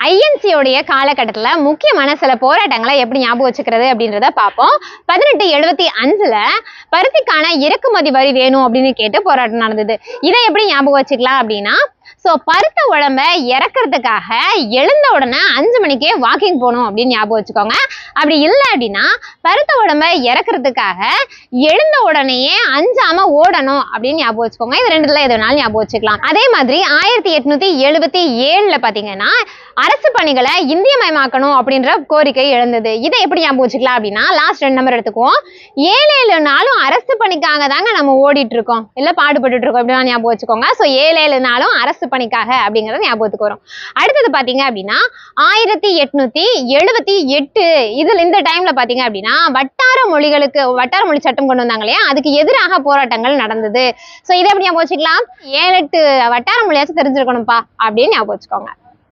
ஐஎன்சியோடைய காலகட்டத்தில் முக்கியமான சில போராட்டங்களை எப்படி ஞாபகம் வச்சுக்கிறது அப்படின்றத பார்ப்போம். 1875ல் பருத்திக்கான இறக்குமதி வரி வேணும் அப்படின்னு கேட்டு போராட்டம் நடந்தது. இதை எப்படி ஞாபகம் வச்சுக்கலாம் அப்படின்னா, பருத்த உடம்ப இறக்குறதுக்காக எழுந்த உடனே 5 மணிக்கே வாக்கிங் போகணும் அப்படின்னு ஞாபகம் வச்சுக்கோங்க. அப்படி இல்லை அப்படின்னா பருத்த உடம்ப இறக்குறதுக்காக எழுந்த உடனேயே அஞ்சாம ஓடணும் அப்படின்னு ஞாபகம் வச்சுக்கோங்க. இது ரெண்டுல எதுனாலும் ஞாபகம் வச்சுக்கலாம். அதே மாதிரி 1877ல் பாத்தீங்கன்னா அரசு பணிகளை இந்தியமயமாக்கணும் அப்படின்ற கோரிக்கை எழுந்தது. இதை எப்படி ஞாபகம் வச்சுக்கலாம் அப்படின்னா, லாஸ்ட் 2 நம்பர் எடுத்துக்குவோம். 7 நாளும் அரசு பணிக்காக தாங்க நம்ம ஓடிட்டு இருக்கோம், இல்ல பாடுபட்டு இருக்கோம் அப்படின்னா ஞாபகம் வச்சுக்கோங்க. 7 நாளும் அரசு பணிக்காக அப்படிங்கறது ஞாபகத்துக்கு வரும். அடுத்தது பாத்தீங்க அப்படின்னா 1878 இதுல இந்த டைம்ல பாத்தீங்க அப்படின்னா வட்டார மொழி சட்டம் கொண்டு வந்தாங்க இல்லையா, அதுக்கு எதிராக போராட்டங்கள் நடந்தது. இதை எப்படி ஞாபகம் வச்சுக்கலாம், 7-8 வட்டார மொழியாச்சும் தெரிஞ்சிருக்கணும்ப்பா அப்படின்னு ஞாபகம் வச்சுக்கோங்க.